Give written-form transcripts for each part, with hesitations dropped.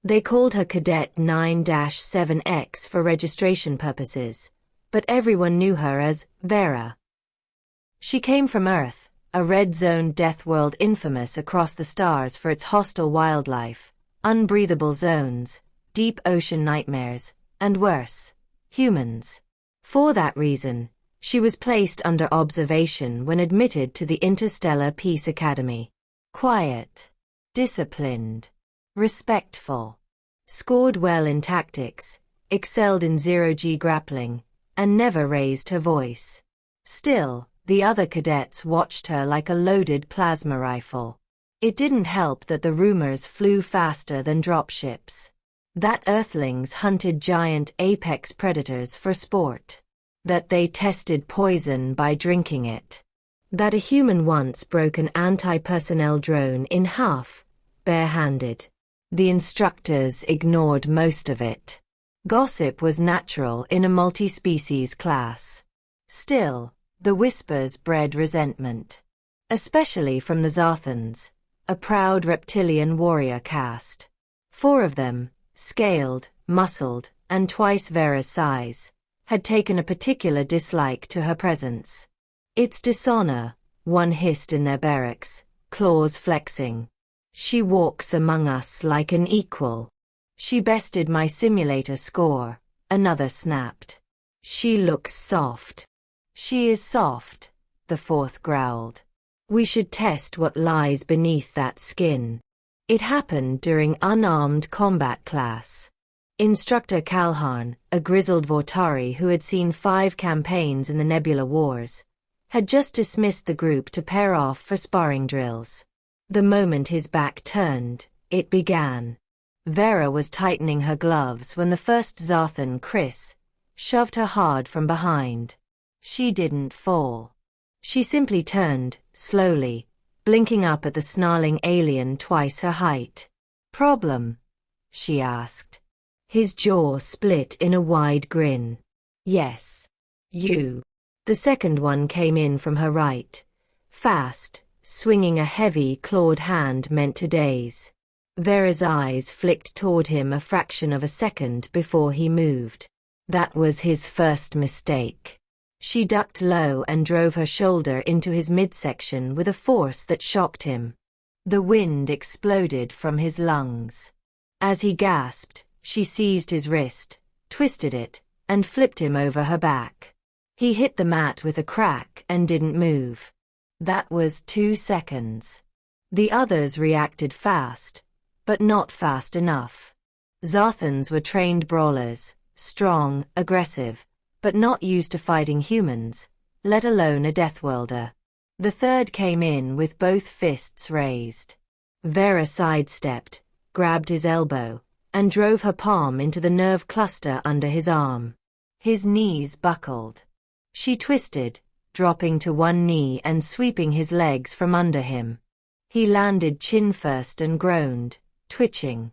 They called her Cadet 9-7X for registration purposes, but everyone knew her as Vera. She came from Earth, a red-zoned Deathworld infamous across the stars for its hostile wildlife, unbreathable zones, deep ocean nightmares, and worse, humans. For that reason, she was placed under observation when admitted to the Interstellar Peace Academy. Quiet, disciplined, respectful, scored well in tactics, excelled in zero-G grappling, and never raised her voice. Still, the other cadets watched her like a loaded plasma rifle. It didn't help that the rumors flew faster than dropships. That Earthlings hunted giant apex predators for sport. That they tested poison by drinking it. That a human once broke an anti-personnel drone in half, barehanded. The instructors ignored most of it. Gossip was natural in a multi-species class. Still, the whispers bred resentment. Especially from the Zarthans, a proud reptilian warrior caste. 4 of them, scaled, muscled, and twice Vera's size, had taken a particular dislike to her presence. It's dishonor, one hissed in their barracks, claws flexing. She walks among us like an equal. She bested my simulator score, another snapped. She looks soft. She is soft, the 4th growled. We should test what lies beneath that skin. It happened during unarmed combat class. Instructor Calharn, a grizzled Vortari who had seen 5 campaigns in the Nebula Wars, had just dismissed the group to pair off for sparring drills. The moment his back turned, it began. Vera was tightening her gloves when the first Zarthan, Chris, shoved her hard from behind. She didn't fall. She simply turned, slowly, blinking up at the snarling alien twice her height. Problem? She asked. His jaw split in a wide grin. Yes. You. The second one came in from her right. Fast, swinging a heavy, clawed hand meant to daze. Vera's eyes flicked toward him a fraction of a second before he moved. That was his first mistake. She ducked low and drove her shoulder into his midsection with a force that shocked him. The wind exploded from his lungs. As he gasped, she seized his wrist, twisted it, and flipped him over her back. He hit the mat with a crack and didn't move. That was 2 seconds. The others reacted fast, but not fast enough. Zarthans were trained brawlers, strong, aggressive, but not used to fighting humans, let alone a Deathworlder. The third came in with both fists raised. Vera sidestepped, grabbed his elbow, and drove her palm into the nerve cluster under his arm. His knees buckled. She twisted, dropping to one knee and sweeping his legs from under him. He landed chin first and groaned, twitching.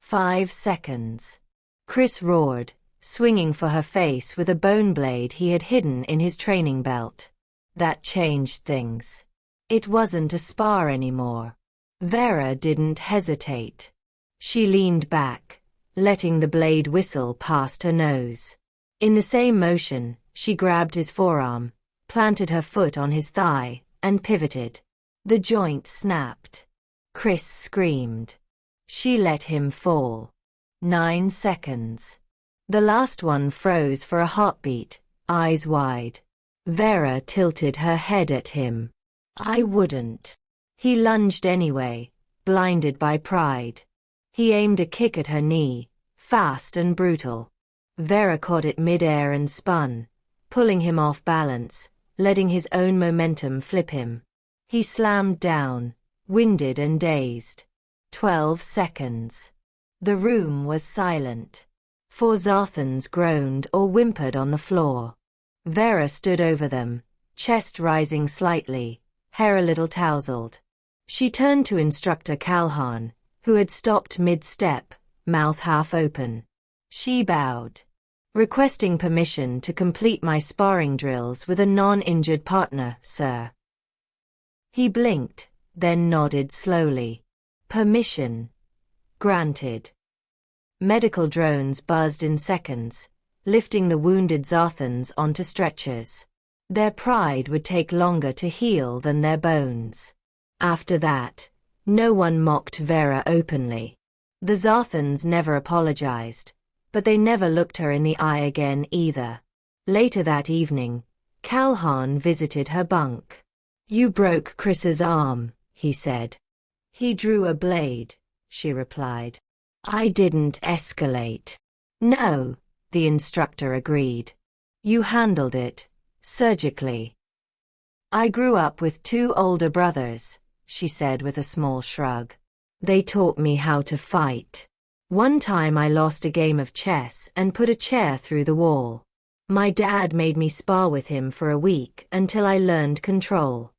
5 seconds. Chris roared, swinging for her face with a bone blade he had hidden in his training belt. That changed things. It wasn't a spar anymore. Vera didn't hesitate. She leaned back, letting the blade whistle past her nose. In the same motion, she grabbed his forearm, planted her foot on his thigh, and pivoted. The joint snapped. Chris screamed. She let him fall. 9 seconds. The last one froze for a heartbeat, eyes wide. Vera tilted her head at him. I wouldn't. He lunged anyway, blinded by pride. He aimed a kick at her knee, fast and brutal. Vera caught it mid-air and spun, pulling him off balance, letting his own momentum flip him. He slammed down, winded and dazed. 12 seconds. The room was silent. 4 Zarthans groaned or whimpered on the floor. Vera stood over them, chest rising slightly, hair a little tousled. She turned to Instructor Calharn, who had stopped mid-step, mouth half open. She bowed. Requesting permission to complete my sparring drills with a non-injured partner, sir. He blinked, then nodded slowly. Permission. Granted. Medical drones buzzed in seconds, lifting the wounded Zarthans onto stretchers. Their pride would take longer to heal than their bones. After that, no one mocked Vera openly. The Zarthans never apologized, but they never looked her in the eye again either. Later that evening, Calhoun visited her bunk. "You broke Chris's arm," he said. "He drew a blade," she replied. "I didn't escalate." "No," the instructor agreed. "You handled it, surgically." "I grew up with 2 older brothers," she said with a small shrug. "They taught me how to fight. One time I lost a game of chess and put a chair through the wall. My dad made me spar with him for a week until I learned control."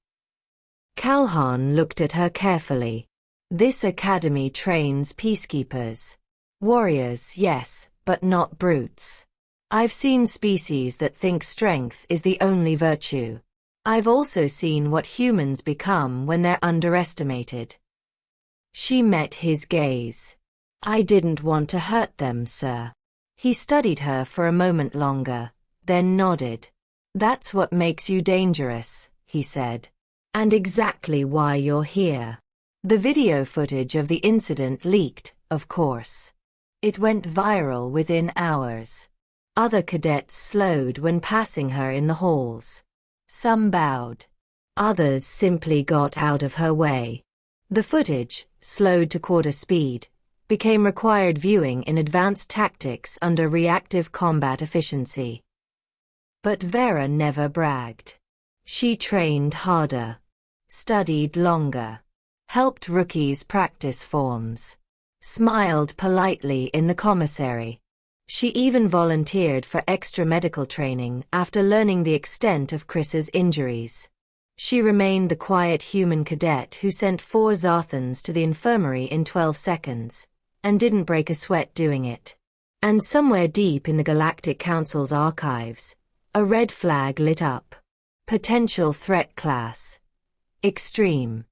Calhoun looked at her carefully. "This academy trains peacekeepers. Warriors, yes, but not brutes. I've seen species that think strength is the only virtue. I've also seen what humans become when they're underestimated." She met his gaze. "I didn't want to hurt them, sir." He studied her for a moment longer, then nodded. "That's what makes you dangerous," he said. "And exactly why you're here." The video footage of the incident leaked, of course. It went viral within hours. Other cadets slowed when passing her in the halls. Some bowed. Others simply got out of her way. The footage, slowed to quarter speed, became required viewing in advanced tactics under reactive combat efficiency. But Vera never bragged. She trained harder, studied longer, helped rookies practice forms, smiled politely in the commissary. She even volunteered for extra medical training after learning the extent of Chris's injuries. She remained the quiet human cadet who sent 4 Zarthans to the infirmary in 12 seconds, and didn't break a sweat doing it. And somewhere deep in the Galactic Council's archives, a red flag lit up. Potential threat class. Extreme.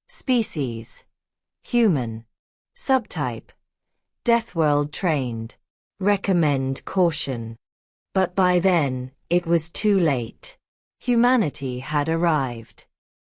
Species. Human. Subtype. Deathworld trained. Recommend caution. But by then, it was too late. Humanity had arrived.